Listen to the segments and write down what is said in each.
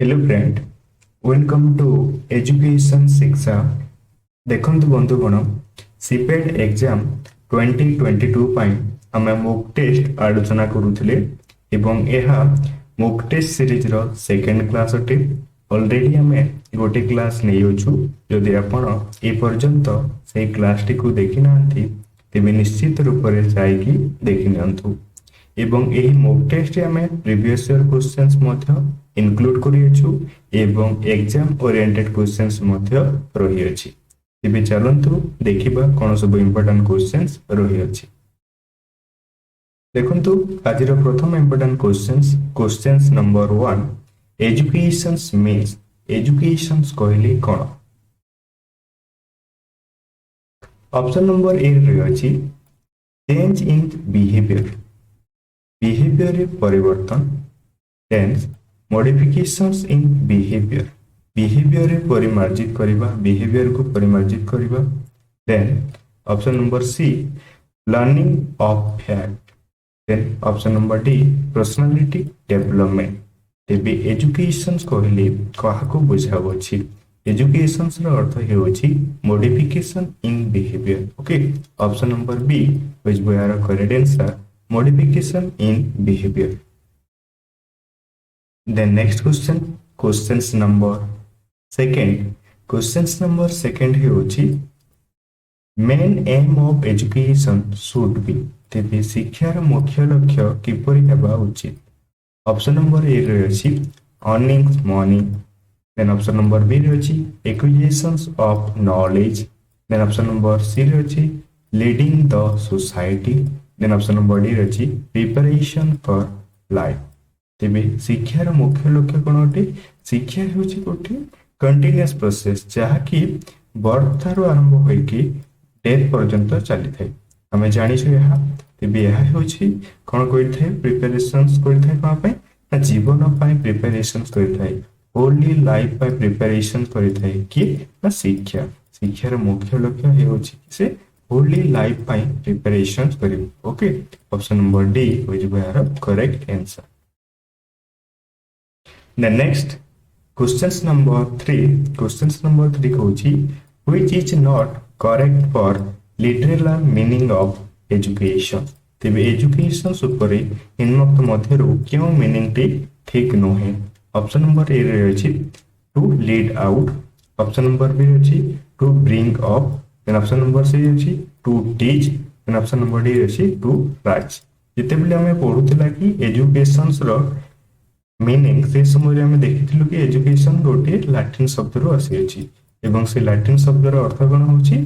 Hello friend, welcome to education Shiksha. देखंतु बंधुगण, सीपेड exam 2022 ପାଇଁ ଆମେ ମକ୍ ଟେଷ୍ଟ ଆଲୋଚନା କରୁଥିଲେ ଏବଂ ଏହା ମକ୍ ଟେଷ୍ଟ ସିରିଜର ସେକେଣ୍ଡ କ୍ଲାସ୍ ଅଟେ। ଅଲରେଡି ଆମେ ଗୋଟେ କ୍ଲାସ୍ ନେଇଅଛୁ। ଯଦି ଆପଣ ଏ ପର୍ଯ୍ୟନ୍ତ ସେହି କ୍ଲାସ୍ଟିକୁ ଦେଖିନାହାନ୍ତି ତେବେ ନିଶ୍ଚିତ ରୂପରେ ଯାଇକି ଦେଖିନିଅନ୍ତୁ। এবং ଏହି ମକ୍ ଟେଷ୍ଟରେ ଆମେ ପ୍ରିଭିୟସ୍ ଇୟର କ୍ୱେଶ୍ଚନ୍ସ ମଧ୍ୟ ଇନକ୍ଲୁଡ୍ କରିଅଛୁ ଏବଂ ଏକ୍ଜାମ୍ ଓରିଏଣ୍ଟେଡ୍ କ୍ୱେଶ୍ଚନ୍ସ ମଧ୍ୟ ରହିଅଛି। ତେବେ ଚାଲନ୍ତୁ ଦେଖିବା କ'ଣ ସବୁ ଇମ୍ପୋର୍ଟାଣ୍ଟ କ୍ୱେଶ୍ଚନ୍ସ ରହିଅଛି। ଦେଖନ୍ତୁ ଆଜିର ପ୍ରଥମ important questions number 1, educations means. Educations କହିଲେ କ'ଣ? ଅପସନ୍ ନମ୍ବର ଏ ରହିଅଛି ଚେଞ୍ଜ ଇନ୍ ବିହେଭିୟର। बिहेवियर परिवर्तन। टेंस मॉडिफिकेशंस इन बिहेवियर। बिहेवियर परिमार्जित करबा, बिहेवियर को परिमार्जित करबा। Then option number C learning of fact. Then option number D personality development. तेबे एजुकेशंस कहले काहाको बुझावछि? एजुकेशंस रो अर्थ हेउछि modification in behaviour. Okay, option number B which we are correct answer, modification in behavior. Then next questions number second. Questions number second हेउछि main aim of education should be। तेबे शिक्षार मुख्य लक्ष्य किपरि हेबा उचित? ऑप्शन नंबर ए रहछि earning money. Then option number B रहछि acquisitions of knowledge. Then option number C रहछि leading the society. Then option number D रही प्रिपरेशन फॉर लाइफ। तेबे शिक्षार मुख्य लक्ष्य कौन अटे? शिक्षा होछि गोटे कंटिन्यूअस प्रोसेस जहाँकि बर्थार आरंभ होइकी डेथ पर्यंत चली थाए। आम जानिछु यह। तेबे यह होछि कौन करिथाए? प्रिपरेशंस करिथाए कौन पे? ना जीवन पाए प्रिपरेशंस करिथाए, होली लाइफ पाए प्रिपरेशन करिथाए कि ना शिक्षा। शिक्षार मुख्य लक्ष्य होछि से होली लाइफ पाई प्रिपरेशन करियो। Okay, option number D which we are correct answer. The next questions number 3। Questions number 3 कहूची which is not correct for literal meaning of education. तेबे एजुकेशन सुपरे निम्नलिखित मध्यरु क्यों मीनिंग टी ठीक नहे? ऑप्शन नंबर ए रे अछि to lead out. Option number B अछि to bring up. Then option number C अछि to teach. Then option number D अछि टू राइट। जेते बेले हमें पढुतिला कि एजुकेशंस रो मीनिंग से समय हमें देखिथिलु कि एजुकेशन गोटे लैटिन शब्द रो आसी अछि एवं से लैटिन शब्द रो अर्थ कोन होछि?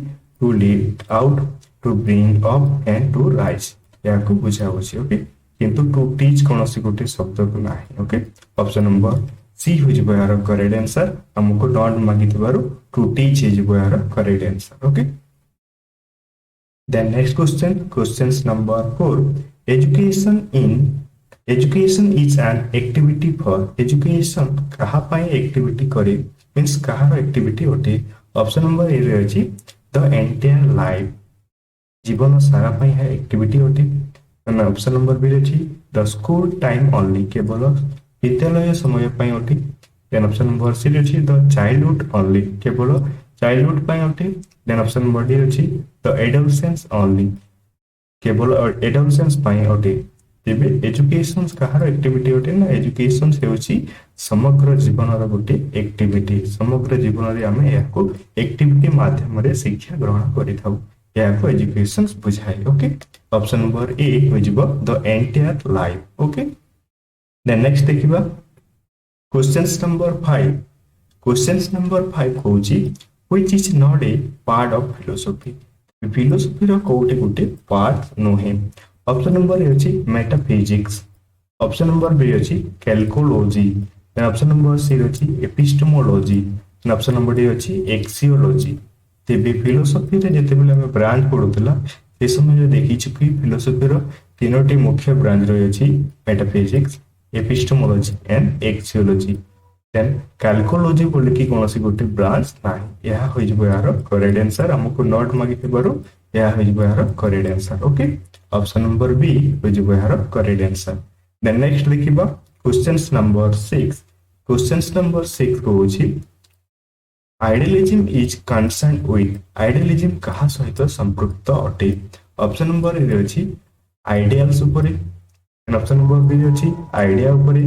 To lead out, to bring up and to write. या को बुझा होछि। ओके, किंतु टू टीच कोनोसी गोटे शब्द को नाही। Okay, option number C which we are correct answer. हमको डॉट मागितबारु to teach is we are correct answer. Okay, then next questions number 4, education is an activity for। education कहा पाए एक्टिविटी करे मींस कहार एक्टिविटी होते? ऑप्शन नंबर ए रे अछि the entire life, जीवन सारा पाए है एक्टिविटी होते। ऑप्शन नंबर बी अछि द स्कूल टाइम ओनली, केवल विद्यालय समय पाए होते। देन ऑप्शन नंबर सी अछि द चाइल्डहुड ओनली, केवल चाइल्डहुड पाए होते। देन ऑप्शन नंबर डी अछि द एडोलसेंस ओनली, केवल एडोलसेंस पाए होते। तेबे एजुकेशन कहार एक्टिविटी होते ना? एजुकेशन हेउछि समग्र जीवन रो गोटे एक्टिविटी। समग्र जीवन रे हमें याको एक्टिविटी माध्यम रे शिक्षा ग्रहण करिथाउ, याको एजुकेशन बुझाए। ओके, ऑप्शन नंबर ए होइजबो the entire life. Okay, then next देखिबा क्वेश्चंस नंबर 5। क्वेश्चंस नंबर 5 कहूछि which is not a part of philosophy. Philosophy रो कोटे गोटे पार्ट नोहे। ऑप्शन नंबर ए अछि मेटाफिजिक्स। ऑप्शन नंबर बी अछि कैलकुलॉजी। देन ऑप्शन नंबर सी अछि epistemology. Then option number D अछि एक्सियोलॉजी। तेबे फिलोसफी रे जते बेले हम ब्रांच पढुतला ए समय जे देखि छु कि फिलोसफी रो तीनोटी मुख्य ब्रांच रहि अछि metaphysics, epistemology and axiology. Then कैलकुलॉजी बोले कि कोनोसी गोटे ब्रांच नाही। यह होई जबो यार करेक्ट आंसर। हमको नोट मागी थबारो यह होई जबो यार correct answer. Okay, option number B होई जबो यार करेक्ट आंसर। देन नेक्स्ट लिखिबा क्वेश्चंस नंबर 6। क्वेश्चन नंबर 6 कहूची idealism is concern with idealism कहा सहित संपृक्त अटे ऑप्शन नंबर ए अछि आइडियल्स उपरे देन ऑप्शन नंबर बी अछि आइडिया उपरे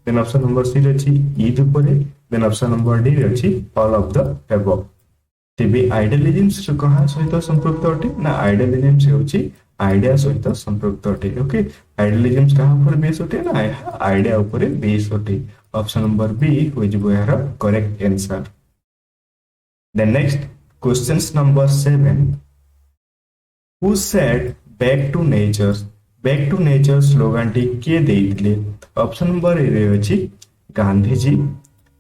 देन ऑप्शन नंबर सी अछि ईद उपरे देन ऑप्शन नंबर डी अछि ऑल ऑफ द अबव तेबे आइडियलिज्म कहा सहित संपृक्त अटे ना आइडियलिज्म होची आइडिया सहित संपृक्त अटे ओके आइडियलिज्म कहा ऊपर बेस अटे ना आइडिया ऊपर बेस अटे ऑप्शन नंबर बी हो जिवो यार correct answer then next questions number 7 who said back to nature slogan टी किए देइथिले ऑप्शन नंबर ए रे अछि Gandhi ji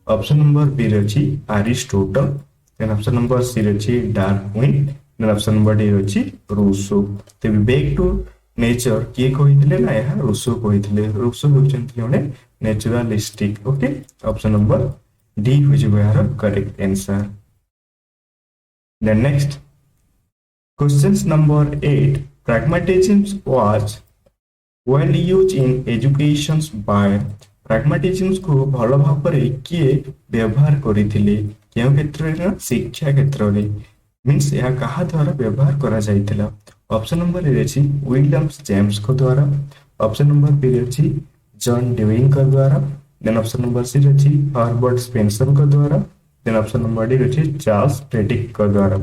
option number B रे अछि Aristotle then option number C रे अछि Darwin then option number D रे अछि रूसो तेबे बैक टू नेचर किए कहिथिले ना यह रूसो कहिथिले रूसो होचंती जने naturalistic okay option number D हो जिवो यार correct answer then next questions number 8 pragmatism was well used in education by pragmatism को भलो भाबरे किए व्यवहार करिथिले केउ क्षेत्र रे शिक्षा क्षेत्र रे मींस या कहा द्वारा व्यवहार करा जाइथिला ऑप्शन नंबर ए अछि विलियम्स जेम्स को द्वारा ऑप्शन नंबर बी अछि जॉन डेविंग को द्वारा देन ऑप्शन नंबर सी अछि हर्बर्ट स्पेंसर को द्वारा देन ऑप्शन नंबर डी अछि चार्ल्स प्रेडिक को द्वारा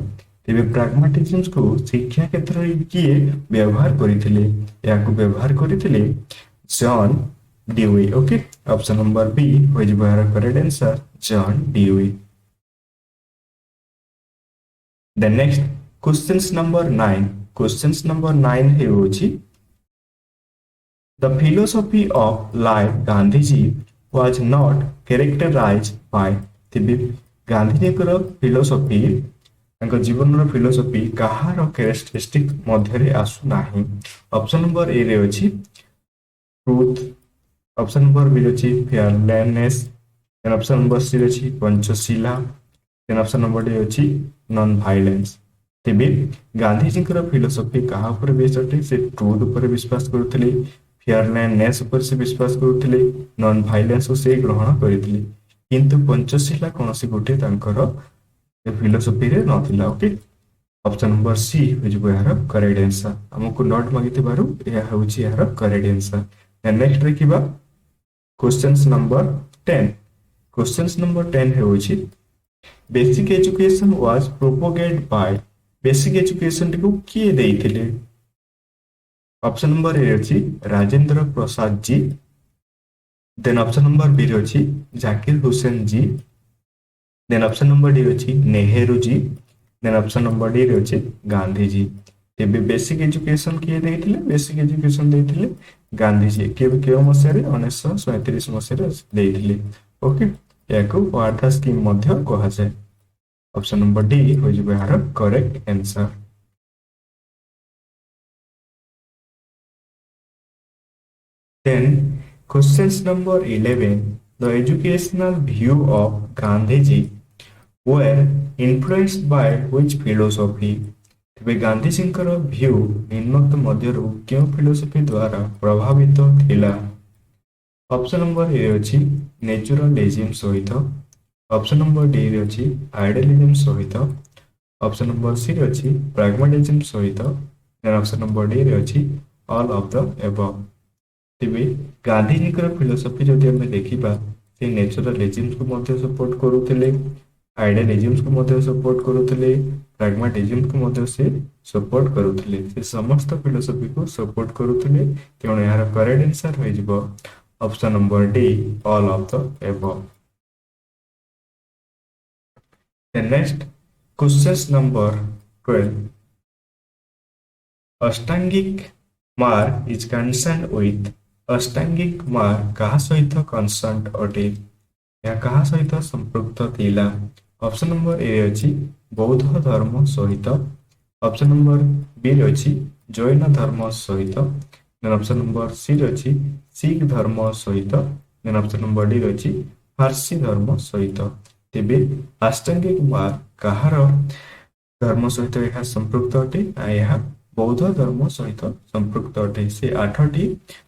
तेबे प्रैग्मैटिज्म को शिक्षा क्षेत्र रे किए व्यवहार करिथिले याको व्यवहार करिथिले John Dewey okay option number B हो जिवो यार correct answer John Dewey then next questions number 9 हे होची the philosophy of life Gandhiji was not characterized by तेबे गांधी जी फिलोसॉफी जीवन फिलोसॉफी कहार कैरेक्टरिस्टिक मध्य आसु नाही ऑप्शन नंबर ए रे अछि ट्रुथ ऑप्शन नंबर बी अछि fairness then option number C अछि Panchsheela then option number D अछि नॉन वायलेंस तेबे गांधी जी फिलोसॉफी कहा ऊपर बेस्ड अटे से ट्रुथ ऊपर विश्वास करथले फेयरनेस ऊपर से विश्वास करथले नॉन वायलेंस से ग्रहण करथले किंतु पंचशीला कोनसी गोटे तांकर फिलोसॉफी रे नथिला ओके ऑप्शन नंबर सी हो जिवो यार करेक्ट आंसर हमको नोट मागिते बारू या होची यार करेक्ट आंसर देन नेक्स्ट देखिबा क्वेश्चंस नंबर 10 है होची basic education was propagated bye basic education को किए देइथिले ऑप्शन नंबर ए अछि Rajendra Prasad ji then option number B अछि जाकिर हुसैन जी देन ऑप्शन नंबर डी अछि Nehru ji then option number D अछि गांधी जी तेबे बेसिक एजुकेशन किए देइथिले बेसिक एजुकेशन देइथिले गांधी जी के मसिया रे 1937 मसिया रे देइथिले ओके याको वार्धा स्कीम मध्य कहा जाय ऑप्शन नंबर डी हो जिवो यार correct answer then questions number 11 the educational view of gandhiji were influenced by which philosophy तेबे गांधी जी व्यू निम्नोक्त मध्यरु क्यों फिलोसॉफी द्वारा प्रभावित थिला ऑप्शन नंबर ए अछि नेचुरलिज्म सहित ऑप्शन नंबर डी रे अछि आइडियलिज्म सहित ऑप्शन नंबर सी रे अछि प्रैग्मैटिज्म सहित देन ऑप्शन नंबर डी रे अछि ऑल ऑफ द अबव तेबे गांधी जी फिलोसॉफी जदि हम देखिबा से नेचुरलिज्म को मध्य सपोर्ट करूथिले आइडियलिज्म को मध्य सपोर्ट करूथिले प्रैग्मैटिज्म को मध्य से सपोर्ट करूथिले से समस्त फिलोसॉफी को सपोर्ट करूथिले तेणु यार करेक्ट आंसर हो जिवो option number D all of the above the next questions number 12 अष्टांगिक मार्ग is concerned with अष्टांगिक मार्ग कहा सहित कंसर्न अटे या कहा सहित संपृक्त थिला ऑप्शन नंबर ए अछि बौद्ध धर्म सहित ऑप्शन नंबर बी अछि जैन धर्म सहित देन ऑप्शन नंबर सी अछि सिख धर्म सहित देन ऑप्शन नंबर डी अछि फारसी धर्म सहित तेबे अष्टांगिक मार्ग कहार धर्म सहित यह संपृक्त अटे यह बौद्ध धर्म सहित संपृक्त अटे से 8टी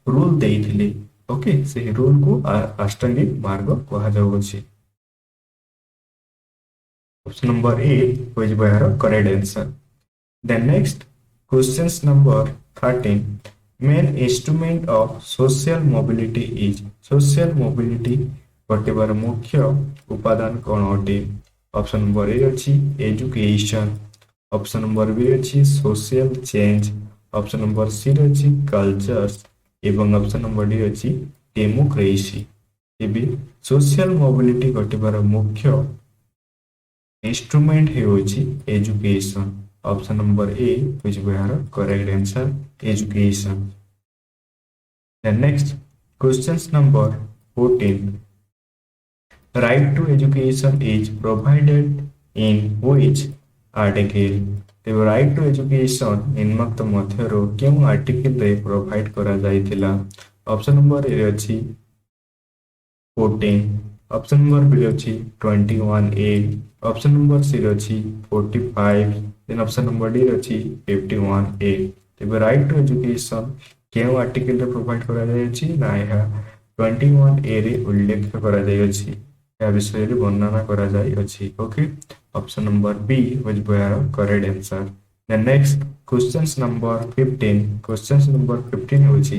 रूल देइथिले ओके से रूल को अष्टांगिक मार्ग कहा जाउछि। ऑप्शन नंबर ए होइज बायर correct answer. Then next questions number 13 main instrument of social mobility is social mobility घटिबार मुख्य उपादान कौन अटे। ऑप्शन नंबर ए अछि एजुकेशन, ऑप्शन नंबर बी अछि social change, option number C अछि कल्चर्स एवं ऑप्शन नंबर डी अछि डेमोक्रेसी। एबे सोशल मोबिलिटी घटिबार मुख्य इंस्ट्रूमेंट हेउछि education. Option number A which we are correct answer education. Then next questions number 14 right to education is provided in which article। तेबे right to education निम्नलिखित मध्यरु केउ article रे provide करा जायतिला। Option number A अछि 14, option number B अछि 21A, option number C अछि 45, then option number D अछि 51A। तेबे राइट टू एजुकेशन केउ आर्टिकल रे प्रोवाइड करा जाय अछि ना यह 21A रे उल्लेख करा जाय अछि, या विषय रे वर्णना करा जाय अछि। Okay option number B which we are correct answer. Then next questions number 15 questions number 15 होछि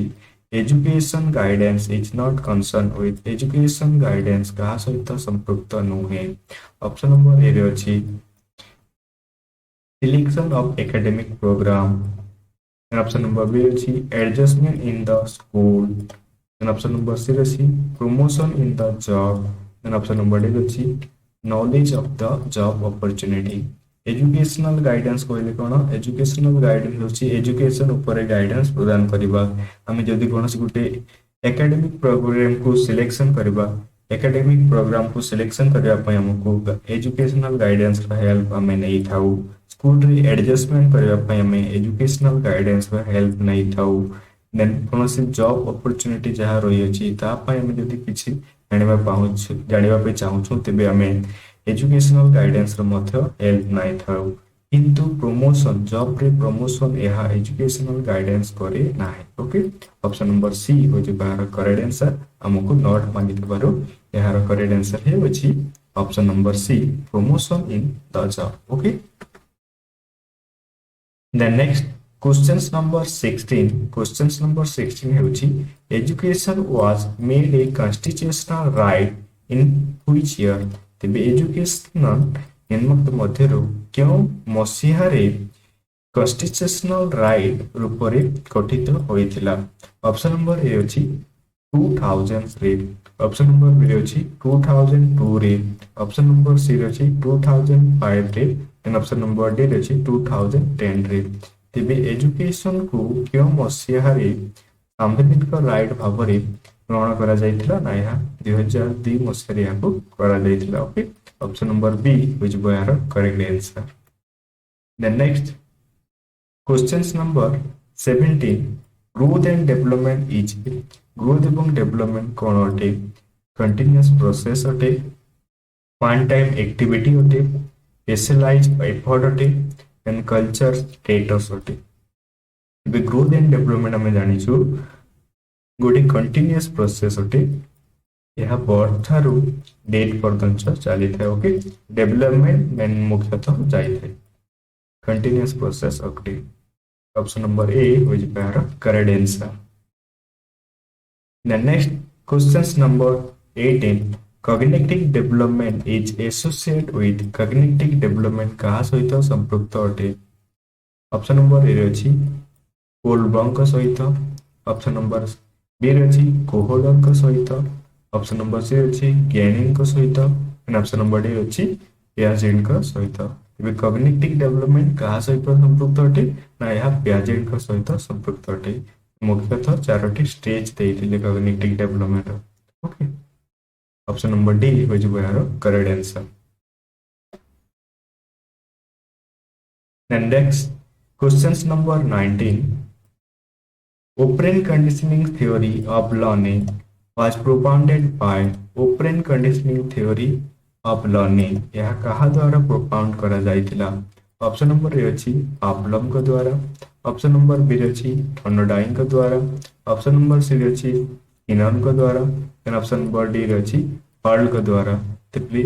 education guidance is not concern with education guidance कहा सहित संपृक्त नुहे। ऑप्शन नंबर ए अछि selection of academic programme, option number B अछि adjustment in the school, then option number C अछि promotion in the job, then option number D अछि knowledge of the job opportunity. Educational guidance कहले कोन educational guidance होछि education ऊपर guidance प्रदान करबा। आमे जदि कोनोसी गुटे एकेडमिक प्रोग्राम को सिलेक्शन करबा, एकेडमिक प्रोग्राम को सिलेक्शन करबा पय हमको एजुकेशनल गाइडेंस का हेल्प हमें नहीं थाउ। स्कूल रे एडजस्टमेंट करबा पय हमें एजुकेशनल गाइडेंस का हेल्प नहीं थाउ। देन कोनोसी जॉब अपॉर्चुनिटी जहा रही अछि ता पय हमें जदि किछि जानिबा पे चाहूछु तेबे हमें एजुकेशनल गाइडेंस रो मध्य हेल्प नहीं थाउ। किंतु प्रमोशन जॉब रे प्रमोशन यह एजुकेशनल गाइडेंस करे नाही। ओके ऑप्शन नंबर सी हो जे बाहर करेक्ट आंसर हमको नॉट मांगी देबारो यहार करेक्ट आंसर है अछि option number C promotion in the job. Okay then next questions number 16 questions number 16 होछि education was made a constitutional right in which year. तेबे educational निम्नलिखित मध्यरु क्यों मसीहारे कॉन्स्टिट्यूशनल राइट रूपरे गठित होइथिला। ऑप्शन नंबर ए अछि 2000 रे, ऑप्शन नंबर बी अछि 2002 रे, ऑप्शन नंबर सी अछि 2005 रे, एंड ऑप्शन नंबर डी अछि 2010 रे। तेबे एजुकेशन को क्यों मसीहारे सांविधानिक राइट भाबरे ग्रहण करा जायतिला ना यह 2002 मसीहारे याको करा जायतिला। Okay option number B which we are correct answer. Then next questions number 17 growth and development is growth एवं डेवलपमेंट कौन अटे कंटिन्यूअस प्रोसेस अटे, वन टाइम एक्टिविटी अटे, स्पेशलाइज्ड एफर्ट अटे, एंड कल्चर स्टेटस अटे। बे ग्रोथ एंड डेवलपमेंट हमें जानिछु गोटे कंटिन्यूअस प्रोसेस अटे, यह बर्थ थारू डेट पर्यंत चली थाए। ओके डेवलपमेंट मेन मुख्यतः जाई थाए कंटिन्यूअस प्रोसेस अटे। Option number A which we are correct answer. The next questions number 18 cognitive development is associated with cognitive development कहा सहित संपृक्त अटे। ऑप्शन नंबर ए अछि कोलबर्ग सहित, ऑप्शन नंबर बी अछि कोहलर सहित, ऑप्शन नंबर सी अछि गेनिंग सहित, एंड ऑप्शन नंबर डी अछि पियाजेट सहित। तेबे कॉग्निटिव डेवलपमेंट कहा सहित संपृक्त अटे ना यह पियाजेट सहित संपृक्त अटे। मुख्यतः चारोटी स्टेज देइथिले cognitive development. Okay option number D which we are correct answer. Then next questions number 19 operant conditioning theory of learning was propounded by operant conditioning theory of learning यह कहा द्वारा प्रोपाउंड करा जायतिला। ऑप्शन नंबर ए अछि Pavlov द्वारा, option number B अछि Thorndike द्वारा, option number C अछि Skinner द्वारा, देन ऑप्शन नंबर डी रे अछि पर्ल द्वारा। तेबे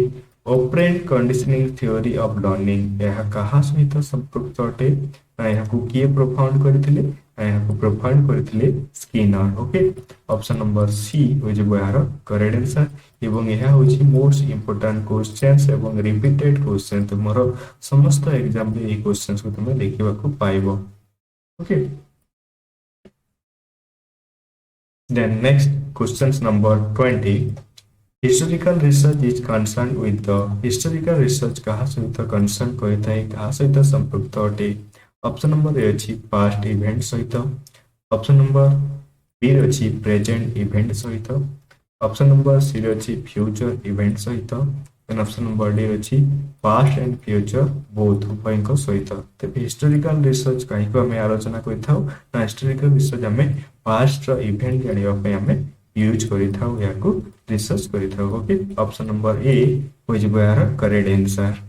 operant conditioning theory of learning यह कहा सहित संपृक्त अटे ना यह को किए प्रोफाउंड करथिले ना यह को प्रोफाउंड करथिले Skinner. Okay, option number C हो जे यार करेक्ट आंसर एवं यह हो जी मोस्ट इंपोर्टेंट क्वेश्चंस एवं रिपीटेड क्वेश्चन तुमरो समस्त एग्जाम में ए क्वेश्चंस को तुम देखिबा को पाइबो। Okay, then next questions number 20, historical research is concerned with the historical research कहा सहित concern करता है कहा सहित संपृक्त अटे। ऑप्शन नंबर ए अछि पास्ट इवेंट सहित, ऑप्शन नंबर बी अछि प्रेजेंट इवेंट सहित, ऑप्शन नंबर सी अछि फ्यूचर इवेंट सहित, देन ऑप्शन नंबर डी अछि पास्ट एंड फ्यूचर बोथ उभयक सहित। तेबे हिस्टोरिकल रिसर्च कहीं हमें आलोचना करिथाउ ना हिस्टोरिकल रिसर्च हमें पास्ट इवेंट जानिबा पे हमें यूज करिथाउ या को रिसर्च करिथाउ। ओके, ऑप्शन नंबर ए हो जिवो यार correct answer.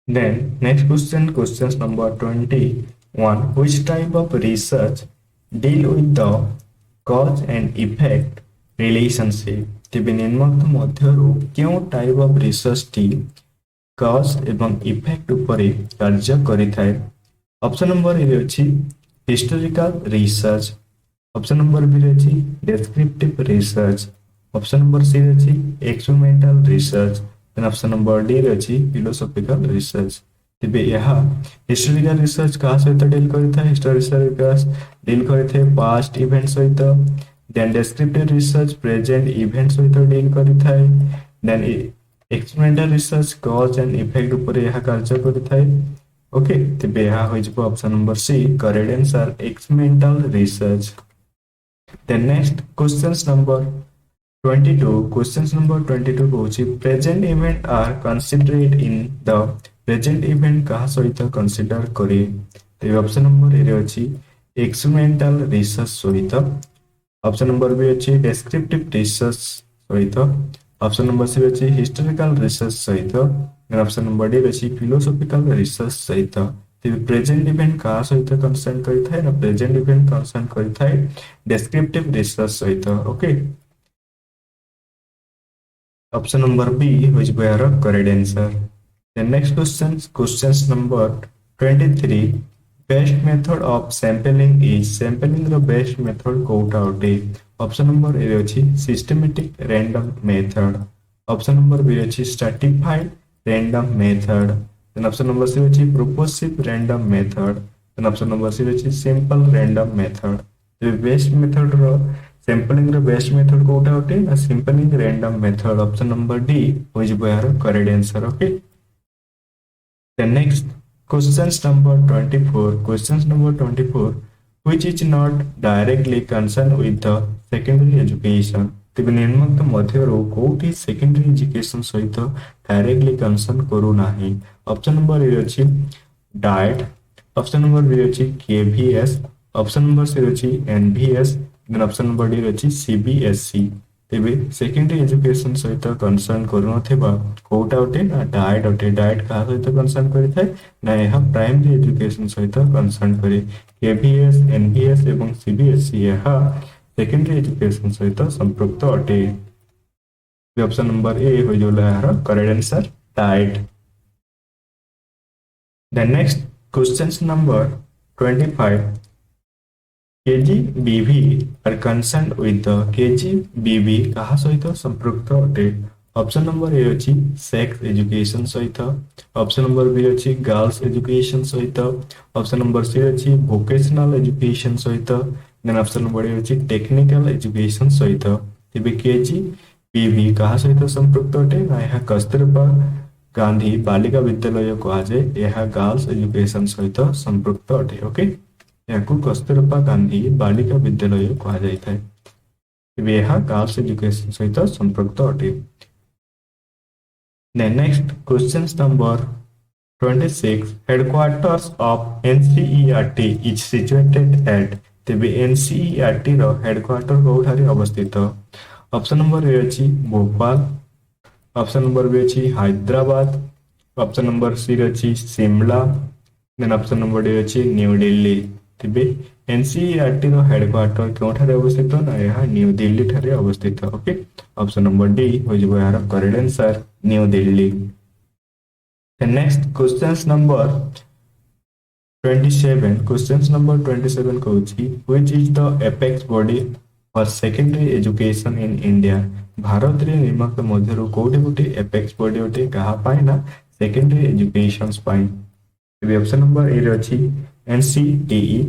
Then next question, questions number 21. Which type of research deal with the cause and effect relationship? तेबे निम्नलिखित मध्यरु क्यों टाइप ऑफ रिसर्च टी कॉज एवं इफेक्ट उपरे कार्य करिथाय? ऑप्शन नंबर ए अछि historical research, option number B अछि descriptive research, option number C अछि experimental research, then option number D अछि फिलोसॉफिकल रिसर्च। तेबे यह हिस्टोरिकल रिसर्च का सहित डील करिथाय? हिस्टोरिकल रिसर्च डील करिथाय पास्ट इवेंट सहित, then descriptive research present event सहित डील करिथाय, then experimental research cause and effect ऊपर यह कार्य करिथाय। ओके, तेबे यह होय जब option number C correct answer experimental research. Then next questions number 22. Questions number 22 होची present event are considered in the present event कहा सहित consider करे। तो ऑप्शन नंबर ए अछि experimental research सहित, ऑप्शन नंबर बी अछि descriptive research सहित, option number C अछि historical research सहित, ऑप्शन नंबर डी अछि philosophical research सहित। प्रेजेंट इवेंट का सहित कंसर्न करिथाय ना प्रेजेंट इवेंट कंसर्न करिथाय डेस्क्रिप्टिव रिसर्च सहित। Okay, option number B which we are correct answer. The next question number 23, best method of sampling is sampling the best method कोटा होटे? Option number A अछि systematic random method, option number B अछि stratified random method, then option number C is proportive random method, then option number C is simple random method. The best method ro sampling ro best method कोटा होटे ना sampling random method, option number D हो जिवो यार correct answer। okay, the next questions number 24, questions number 24, which is not directly concerned with the secondary education? तेबे निम्नलिखित मध्यरु कोठी सेकेंडरी एजुकेशन सहित डायरेक्टली कंसर्न करू नाही? ऑप्शन नंबर ए अछि डाइट, ऑप्शन नंबर बी अछि केवीएस, ऑप्शन नंबर सी अछि NVS, then option number D अछि सीबीएसई। तेबे सेकेंडरी एजुकेशन सहित कंसर्न करू नथिबा कोटा होटे ना डाइट होटे? डाइट का सहित कंसर्न करिथाय ना यह प्राइमरी एजुकेशन सहित कंसर्न करे। केवीएस एनवीएस एवं सीबीएसई यह सेकेंडरी एजुकेशन सहित संपृक्त अटे। ऑप्शन नंबर ए हो जोला यार correct answer diet. The next questions number 25, KGBV are concerned with the KGBV कहा सहित संपृक्त अटे? ऑप्शन नंबर ए अछि सेक्स एजुकेशन सहित, ऑप्शन नंबर बी अछि गर्ल्स एजुकेशन सहित, ऑप्शन नंबर सी अछि वोकेशनल एजुकेशन सहित, देन ऑप्शन नंबर ए अछि टेक्निकल एजुकेशन सहित। तेबे केजीबीवी कहा सहित संपृक्त अटे ना यह कस्तूरबा गांधी बालिका विद्यालय कहुए यह गर्ल्स एजुकेशन सहित संपृक्त अटे। ओके, याकू कस्तूरबा गांधी बालिका विद्यालय कहुए यह गर्ल्स एजुकेशन सहित संपृक्त अटे। Next question number 26, headquarters of NCERT is situated at? तेबे एनसीईआरटी रो हेडक्वार्टर कोठारे अवस्थित? ऑप्शन नंबर ए अछि भोपाल, ऑप्शन नंबर बी अछि हैदराबाद, ऑप्शन नंबर सी अछि Shimla, then option number D अछि न्यू दिल्ली। तेबे एनसीईआरटी रो हेडक्वार्टर केउठारे अवस्थित ना यह न्यू दिल्ली ठारे अवस्थित। ओके, ऑप्शन नंबर डी हो जिवो यार correct answer new Delhi. The next questions number 27, questions number 27 कहूची which is the apex body for secondary education in India। Bharat रे निम्नलिखित मध्यरु कोठी गोटे apex body होते कहा पाए ना secondary educations पाए। तबे ऑप्शन नंबर ए रे अछि NCTE,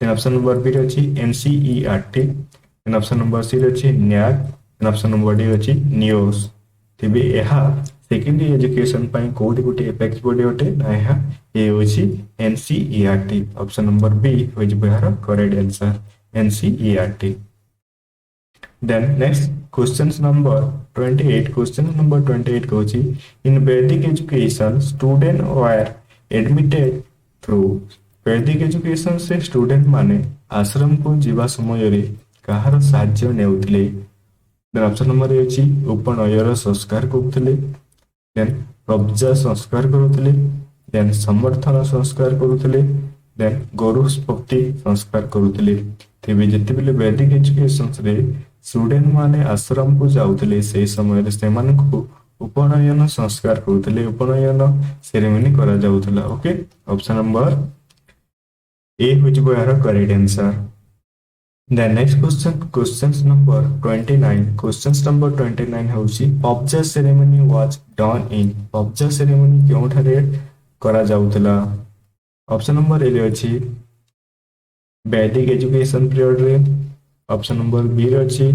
then option number B रे अछि NCERT, then option number C रे अछि NAC, then option number D अछि NIOS। तबे यहा सेकेंडरी एजुकेशन पाई कोडी गोटे एपेक्स बॉडी होते ना यहा ए होची NCERT। ऑप्शन नंबर बी हो जिवो यार correct answer NCERT। Then next question number 28, question number 28 कहूची in Vedic education student were admitted through. Vedic education से स्टूडेंट माने आश्रम को जीवा समय रे कहार साहाय्य नेउथिले। देन ऑप्शन नंबर ए अछि उपनयर संस्कार करुथिले, देन कब्जा संस्कार करुथिले, देन समर्थन संस्कार करुथिले, देन गुरु स्फूर्ति संस्कार करुथिले। तेबे जति बेले वैदिक एजुकेशन रे स्टूडेंट माने आश्रम को जाउथिले से समय रे सेमान को उपनयन संस्कार करुथिले, उपनयन सेरेमनी करा जाउथला। ओके, ऑप्शन नंबर ए हो जिवो यार correct answer. The next question, questions number 29, questions number 29 होउची पब्जा सेरेमनी was done in। पब्जा सेरेमनी केउठारे करा जाउतला। ऑप्शन नंबर ए रे अछि वैदिक एजुकेशन पीरियड रे, ऑप्शन नंबर बी रे अछि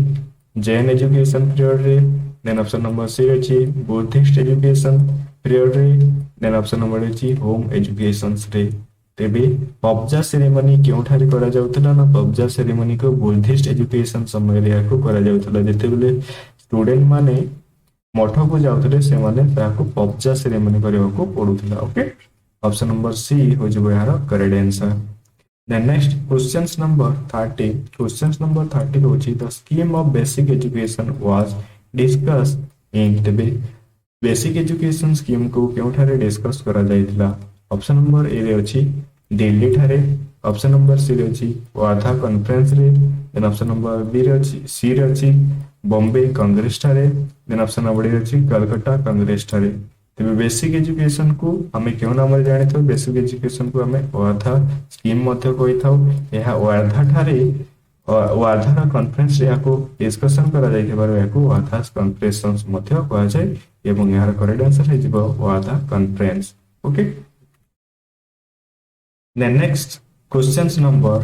जैन एजुकेशन पीरियड रे, देन ऑप्शन नंबर सी रे अछि बुद्धिस्ट एजुकेशन पीरियड रे, देन ऑप्शन नंबर अछि होम एजुकेशन रे। तेबे पब्जा सेरेमनी केउठारे करा जाउतला ना पब्जा सेरेमनी को बुद्धिस्ट एजुकेशन समय रे याको करा जाउतला। जते बेले स्टूडेंट माने मठ को जाउतले से माने ताको पब्जा सेरेमनी करबा को पडुतला। ओके, ऑप्शन नंबर सी हो जिवो यार correct answer. Then next questions number 30, questions number 30 होची the scheme of basic education was discussed in. तेबे बेसिक एजुकेशन स्कीम को केउठारे डिस्कस करा जाइतला। ऑप्शन नंबर ए रे अछि दिल्ली ठारे, ऑप्शन नंबर सी रे अछि वार्धा कॉन्फ्रेंस रे, देन ऑप्शन नंबर बी रे अछि सी रे अछि बॉम्बे कांग्रेस ठारे, देन ऑप्शन नंबर डी अछि कलकत्ता कांग्रेस ठारे। तेबे बेसिक एजुकेशन को हमें केउ नाम रे जानि थौ बेसिक एजुकेशन को हमें वार्धा स्कीम मध्य कहि थौ। यहा वार्धा ठारे वार्धा कॉन्फ्रेंस रे याको डिस्कशन करा जाइथिबार याको वार्धा कॉन्फ्रेंस मध्य कहा जाय एवं यार करेक्ट आंसर है जिवो Wardha conference. Okay, the next questions number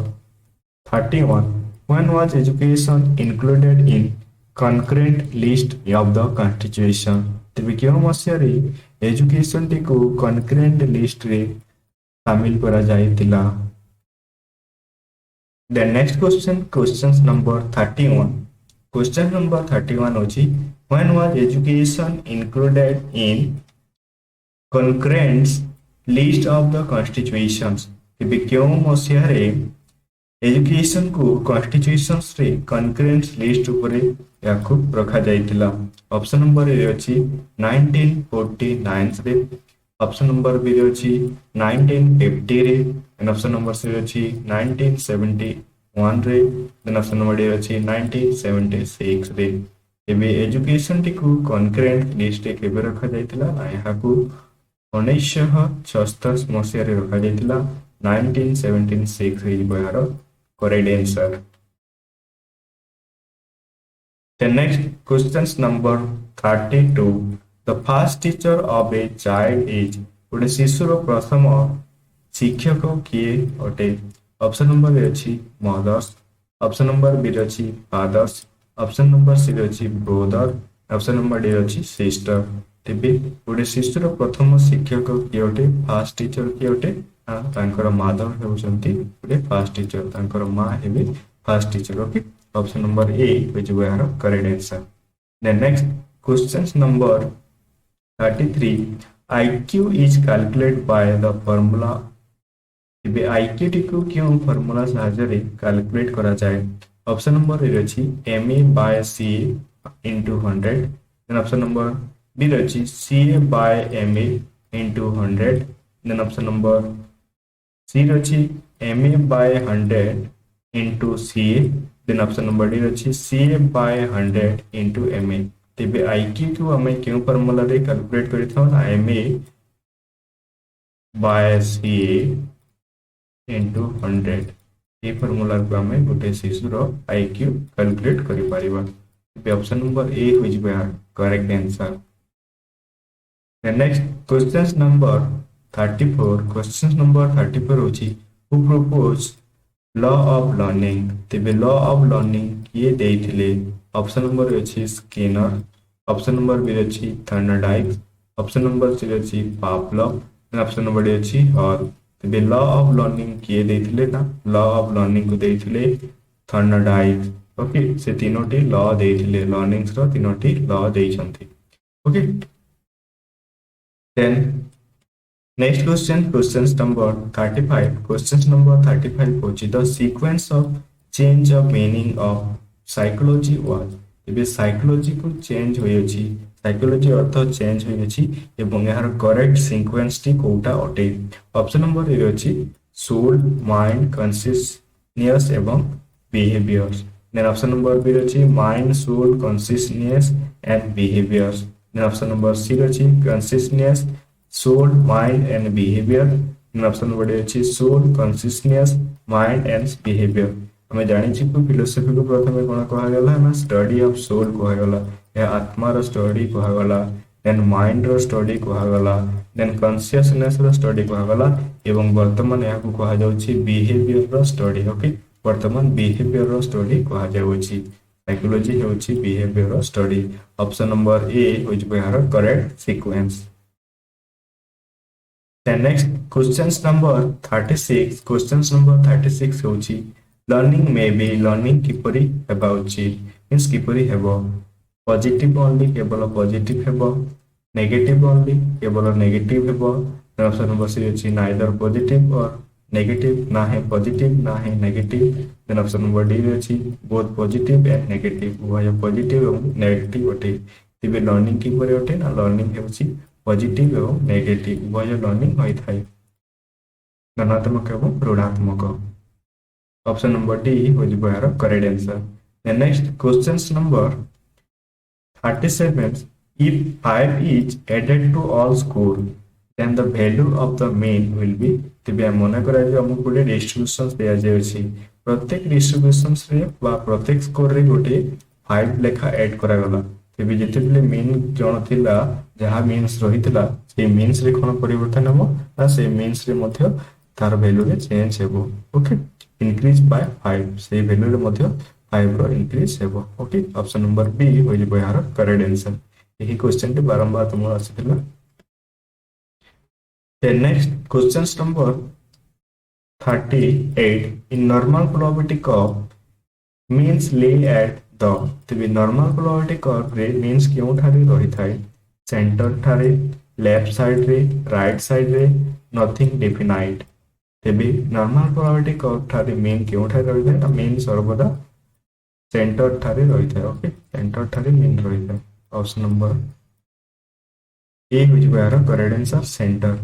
31, when was education included in concurrent list of the constitution। तेबे केउ मसिया रे एजुकेशन टी को concurrent list रे शामिल करा जाइतिला। The next question, questions number 31, question number 31 होची when was education included in concurrent list of the constitutions। तेबे केउ मसिया रे एजुकेशन को कॉन्स्टिट्यूशंस रे कॉन्करेंट लिस्ट ऊपर याको रखा जाइतिला। ऑप्शन नंबर ए अछि 1949 रे, ऑप्शन नंबर बी रे अछि 1950 रे, एंड ऑप्शन नंबर सी अछि 1971 रे, देन ऑप्शन नंबर डी अछि 1976 रे। एबे एजुकेशन टी को कॉन्करेंट लिस्ट रे केबे रखा जाइतिला ना याको 1976 मसिया रे रखा जाइतिला। 1976 रे यार correct answer। The next questions number 32, the first teacher of a child is। गोटे शिशुर प्रथम शिक्षक किए अटे। ऑप्शन नंबर ए अछि मदर्स, ऑप्शन नंबर बी अछि फादर्स, ऑप्शन नंबर सी अछि ब्रदर, ऑप्शन नंबर डी अछि सिस्टर। तेबे गोटे शिशुर प्रथम शिक्षक किए अटे फर्स्ट टीचर किए अटे तांकर मदर हेउचंती गोटे फर्स्ट टीचर, तांकर मां हेबे first teacher. Okay, option number A which we are correct answer. Then next questions number 33, IQ is calculated by the formula। इबे IQ टी को क्यों फार्मूला सहायता रे कैलकुलेट करा जाए। ऑप्शन नंबर ए अछि MA by CA into 100, then option number B अछि CA by MA into 100, then option number C अछि MA by 100 into CA, then option number D अछि CA by 100 into MA। तेबे IQ को हमें क्यों formula रे calculate करिथौ ना MA by CA into 100 ये फार्मूला को हमें गोटे शिशुर IQ कैलकुलेट करि परिबा। तेबे ऑप्शन नंबर ए हो जिबा correct answer. The next questions number 34, questions number 34 होची who proposed law of learning। तेबे law of learning किए देइथिले ऑप्शन नंबर अछि स्किनर, ऑप्शन नंबर बी अछि थर्नडाइक, ऑप्शन नंबर सी अछि पावलोव, ऑप्शन नंबर डी अछि हॉल। तेबे law of learning किए देइथिले ना लॉ ऑफ लर्निंग को देइथिले थर्नडाइक। ओके से तीनोटी लॉ देइथिले लर्निंग्स रो तीनोटी लॉ देइछंती। Okay then next question, questions number 35, questions number 35 होची the sequence of change of meaning of psychology was। एबे साइकोलॉजी को चेंज होई अछि, साइकोलॉजी अर्थ चेंज होई अछि एवं यार करेक्ट सीक्वेंस टी कोटा अटे। ऑप्शन नंबर ए अछि सोल, माइंड, कॉन्शियसनेस एवं behaviours. Then option number B अछि mind, soul, consciousness and behaviours. Then option number C अछि consciousness, soul, mind and behavior। Option number D अछि soul, consciousness, mind and behavior। हमें जानि छी कि philosophy को प्रथमे कोन कहा गेला ना स्टडी ऑफ सोल कहा गेला, या आत्मा रो स्टडी कहा गेला, देन माइंड रो स्टडी कहा गेला, देन कॉन्शियसनेस रो स्टडी कहा गेला एवं वर्तमान या को कहा जाउ छी बिहेवियर रो स्टडी। ओके वर्तमान बिहेवियर रो स्टडी कहा जाउ छी, साइकोलॉजी होची बिहेवियर रो स्टडी। ऑप्शन नंबर ए हो जबे यार correct sequence. The next questions number 36, questions number 36 होची learning may be learning किपरि हेबाउची मींस किपरि हेबो पॉजिटिव ओनली केवल पॉजिटिव हेबो, नेगेटिव ओनली केवल नेगेटिव हेबो। ऑप्शन नंबर सी अछि नाइदर पॉजिटिव और नेगेटिव, ना है पॉजिटिव ना है negative. Then option number D अछि बोथ पॉजिटिव एंड नेगेटिव, उभय पॉजिटिव एवं नेगेटिव अटे। तिबे लर्निंग किपरि अटे ना लर्निंग हेउची पॉजिटिव एवं नेगेटिव उभय लर्निंग होई थाए, धनात्मक एवं ऋणात्मक। ऑप्शन नंबर डी हो जिवो यार correct answer. The next questions number 37, if 5 is added to all score then the value of the mean will be। तिबे मन करा जे हमको गोटे डिस्ट्रीब्यूशंस दिया जाय अछि, प्रत्येक डिस्ट्रीब्यूशंस रे बा प्रत्येक स्कोर रे गोटे 5 लेखा ऐड करा गला। तेबे जेतेबेले मीन जण थिला जहा मीन्स रहितला से मीन्स रे कोन परिवर्तन हबो ना से मीन्स रे मध्ये तार वैल्यू रे चेंज हेबो। ओके इंक्रीज बाय 5 से वैल्यू रे मध्ये 5 रो इंक्रीज हेबो। ओके ऑप्शन नंबर बी हो जिवो यार करेक्ट आंसर। यही क्वेश्चन टे बारंबार तुम आसीथिला। The next questions number 38, in normal probability curve means lay at the। तेबे नॉर्मल प्रोबेबिलिटी कर्व रे मींस क्यों ठारे रही थाए सेंटर ठारे, लेफ्ट साइड रे, राइट साइड रे, नथिंग डेफिनाइट। तेबे नॉर्मल प्रोबेबिलिटी कर्व ठारे मीन क्यों ठारे रही थाए ना मीन सर्वदा सेंटर ठारे रही थाए। ओके सेंटर ठारे मीन रही थाए। ऑप्शन नंबर ए हो जिवो यार करेक्ट आंसर सेंटर।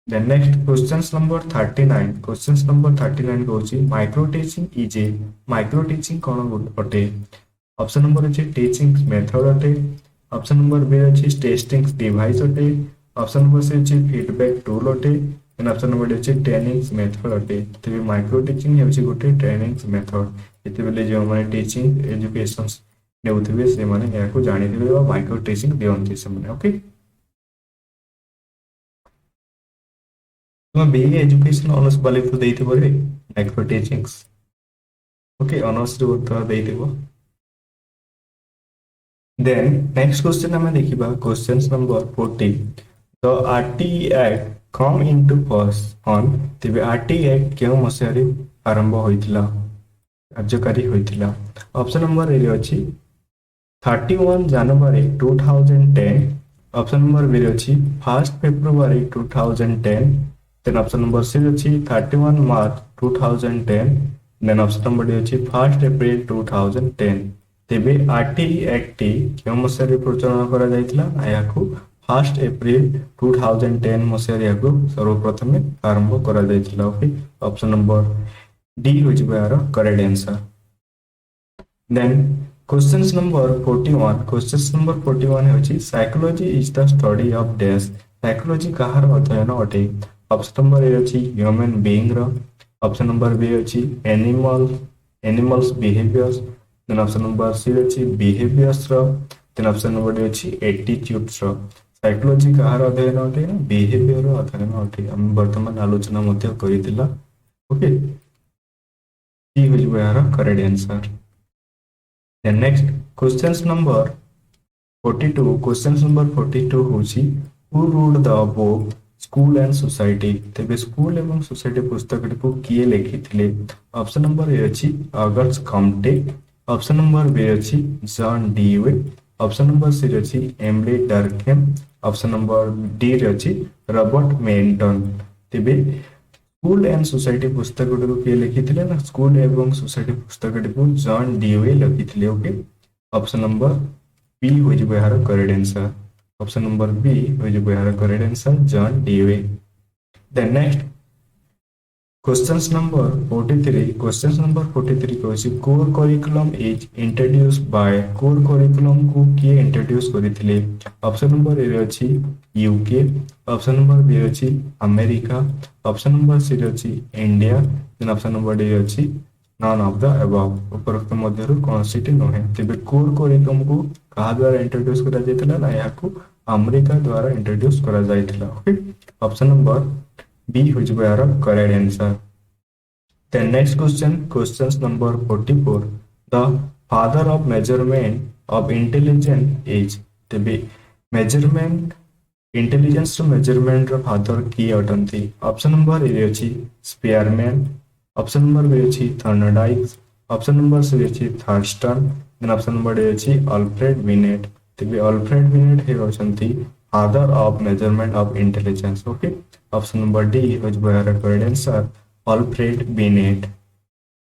Then next questions number 39, questions number 39 होची micro teaching is a micro teaching कोन अटे। ऑप्शन नंबर अछि टीचिंग मेथड अटे, ऑप्शन नंबर बी अछि टेस्टिंग डिवाइस अटे, ऑप्शन नंबर सी अछि फीडबैक टूल अटे, एंड ऑप्शन नंबर डी अछि ट्रेनिंग मेथड अटे। तबे माइक्रो टीचिंग हेउची गोटे ट्रेनिंग मेथड, जेतेबेले जो माने टीचिंग एजुकेशंस नेउथिबे से माने याको जानि दिबे माइक्रो टीचिंग दियंती से माने। ओके तुम बीए एजुकेशन ऑनर्स वाले को देइते बरे माइक्रो टीचिंग्स। ओके ऑनर्स रे उत्तर देइतेबो। देन नेक्स्ट क्वेश्चन हमें देखिबा questions number 40, the RTE act come into force on. तबे आरटीई एक्ट केउ मसियारे आरंभ होइतिला कार्यकारी होइतिला। ऑप्शन नंबर ए अछि 31 जनवरी 2010, ऑप्शन नंबर बी अछि 1 फरवरी 2010, देन ऑप्शन नंबर सी अछि 31 मार्च 2010, देन ऑप्शन नंबर डी अछि 1 अप्रैल 2010। तेबे आरटीई एक्ट केउ मसियारे प्रचलन करा जाइतिला याकू 1 अप्रैल 2010 मसियारे याकू सर्वप्रथम आरंभ करा जाइतिला। ओके ऑप्शन नंबर डी हो जिवो यार correct answer. Then question number 41 question number 41 होची psychology is the study of dash. Psychology कहार अध्ययन अटे। ऑप्शन नंबर ए अछि ह्यूमन बीइंग रो। ऑप्शन नंबर बी अछि animals behaviours. Then option number C अछि बिहेवियर्स रो। देन ऑप्शन नंबर डी अछि एटीट्यूड्स रो। साइकोलॉजी कहार अध्ययन अटे ना बिहेवियर अध्ययन अटे। हम वर्तमान आलोचना मध्य करितिला। ओके सी हो जिवो यार correct answer. Then next question number 42 question number 42 होची who wrote the book school and society. तेबे स्कूल एवं सोसाइटी पुस्तक को किए लिखिथिले। ऑप्शन नंबर ए अछि August Comte. Option number B अछि John Dewey. Option number C अछि Emile Durkheim. Option number D अछि रॉबर्ट मेंटन। तेबे स्कूल एंड सोसाइटी पुस्तक को किए लिखिथिले ना स्कूल एवं सोसाइटी पुस्तक को जॉन डीवे लिखिथिले। ओके ऑप्शन नंबर बी हो जिवो यार correct answer. Option number B हो जिवो यार correct answer John Dewey. Then next question number 43 question number 43 कहछि core curriculum is introduced by. Core curriculum को किए इंट्रोड्यूस करिथिले। ऑप्शन नंबर ए अछि यूके। ऑप्शन नंबर बी अछि अमेरिका। ऑप्शन नंबर सी अछि India. Then option number D अछि none of the above. उपरोक्त मध्यरु कोनसिटी नहे। तेबे कोर करिकुलम को कहा द्वारा इंट्रोड्यूस करा जायतिला ना याकू अमेरिका द्वारा इंट्रोड्यूस करा जायतिला। ओके ऑप्शन नंबर बी हो जिवो यार correct answer. Then next question number 44. The father of measurement of intelligence is। तेबे measurement इंटेलिजेंस मेजरमेंट रो फादर की अटंती। ऑप्शन नंबर ए अछि स्पेयरमैन। ऑप्शन नंबर बी अछि थर्नडाइक। ऑप्शन नंबर सी अछि Thurstone. Then option number D अछि Alfred Binet. तेबे Alfred Binet हे अछंती father of measurement of intelligence. Okay option number D is where correct answer Alfred Binet.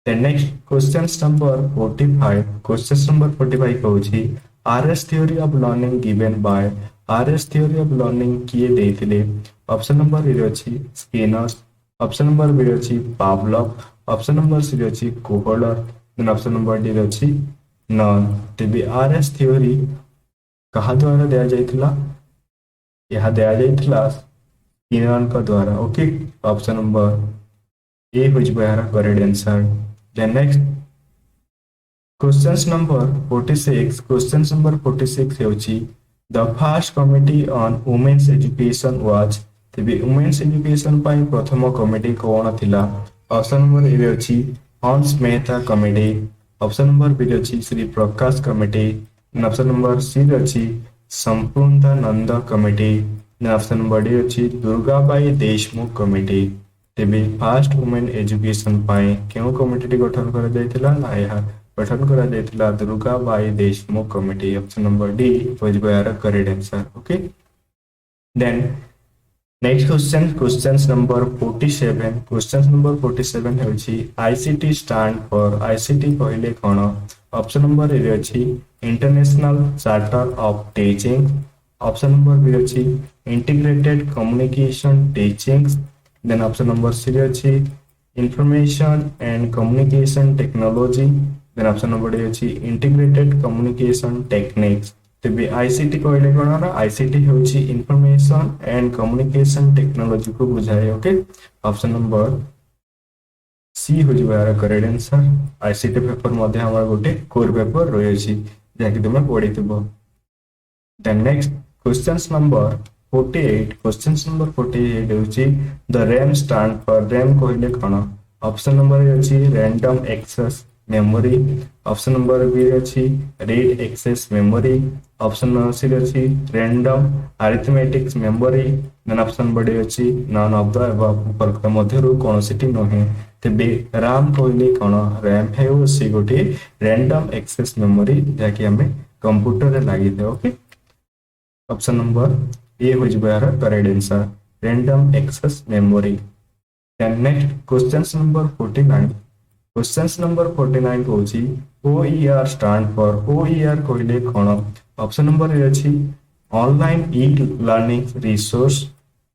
Then next questions number 45 questions number 45 कहउछि RS theory of learning given by। RS theory of learning किए देथिले। Option number A अछि Skinner. Option number B अछि पावलव। Option number C अछि Kohler. Then option number D अछि none. तेबे RS theory कहा द्वारा दिया जायतिला। यह दिया जायतिला स्किनर का द्वारा। ओके ऑप्शन नंबर ए हो जिवो यार correct answer. Then next questions number 46 questions number 46 होची the first committee on women's education was। तेबे women's education पाई प्रथम कमिटी कोन थिला। ऑप्शन नंबर ए अछि Hans Mehta committee. Option number B अछि Shri Prakash committee. Option number C अछि Sampurnanand committee. Option number D अछि Durgabai Deshmukh committee. तेबे first women education पाई केउ कमिटी गठन करा जायतिला ना यह गठन करा जायतिला Durgabai Deshmukh committee. Option number D हो जिवो यार correct answer. Okay then next question number 47 question number 47 होची आईसीटी स्टैंड फॉर। आईसीटी कहले कोन। ऑप्शन नंबर ए अछि international charter of teaching. Option number B अछि integrated communication teaching. Then option number C अछि information and communication technology. Then option number D अछि integrated communication techniques. तेबे ICT कहले कोन ना आईसीटी होची इंफॉर्मेशन एंड कम्युनिकेशन टेक्नोलॉजी को बुझाए। ओके ऑप्शन नंबर सी हो जिवो यार करेक्ट आंसर। आईसीटी पेपर मध्ये हमर गोटे कोर पेपर रही अछि जाकि तुम पढितबो। Then next question number 48 question number 48 होची the RAM stand for. RAM कहले कोन। ऑप्शन नंबर ए अछि random access memory. Option number B अछि read access memory. Option number C अछि random arithmetics memory. Then option B अछि none of the above. उपरोक्त मध्यरु कोनसिटी नहे। तेबे रैम कहले कोन रैम हेउ सी गोटे रैंडम एक्सेस मेमोरी जाकि हमें कंप्यूटर रे लागि दे। ओके ऑप्शन नंबर ए हो जिवो यार correct answer random access memory. Then next question number 49 question number 49 कहउछि ओईआर स्टैंड फॉर। ओईआर कहले कोन। ऑप्शन नंबर ए अछि online e learning resource.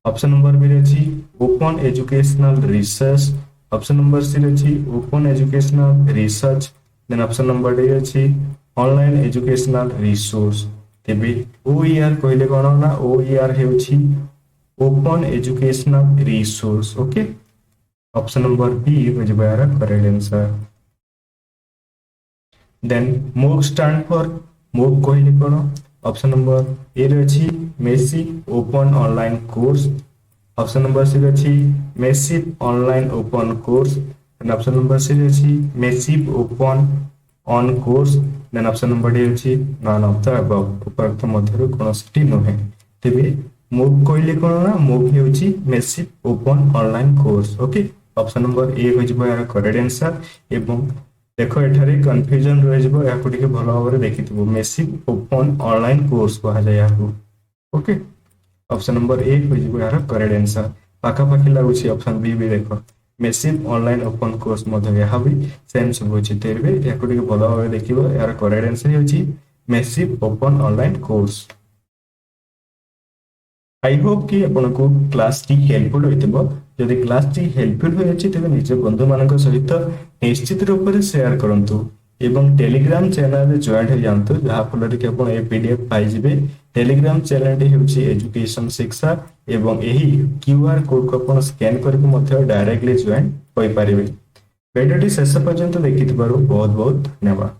Option number B अछि open educational resource. Option number C अछि open educational research, then option number D अछि online educational resource. तेबे OER कहले कोन ना ओईआर हेउछि open educational resource. Okay, option number B हो जब यार correct answer. Then MOOC stand for MOOC कहले कोन, ऑप्शन नंबर ए रे अछि massive open online course, option number C अछि massive online open course, and option number C अछि massive open on course, then option number D अछि none of the above. उपरोक्त मध्यरु कोनोसिटी नहे। तेबे मोक कहले कोन ना मोक हेउछि massive open online course. Okay, option number A हो जब यार करेक्ट आंसर। एवं देखो एठारे कन्फ्यूजन रह जबो, याकू टिके भलो भाबरे देखिथिबो मेसिव ओपन ऑनलाइन कोर्स कहा जाय याकू। ओके, ऑप्शन नंबर ए हो जब यार करेक्ट आंसर। पाखा पाखी लागुछि ऑप्शन बी भी देखो मेसिव ऑनलाइन ओपन कोर्स मध्य यह भी सेम सब अछि। तेबे याकू टिके भलो भाबरे देखिबो, यार करेक्ट आंसर होछि massive open online course. I hope कि आपको क्लास टी हेल्पफुल होइतिबो। जदि क्लास टी हेल्पफुल होय अछि तेबे निज बंधु मानक सहित निश्चित रूप से शेयर करंतु एवं टेलीग्राम चैनल रे जॉइन हो जांतु, जहा फल कि आपण ए पीडीएफ पाइ जिवे। टेलीग्राम चैनल टी हेउछि एजुकेशन शिक्षा एवं एही क्यूआर कोड को आपण स्कैन करके मध्य डायरेक्टली जॉइन होई परिबे। वीडियो टी शेष पर्यंत देखिथिबारु बहुत बहुत धन्यवाद।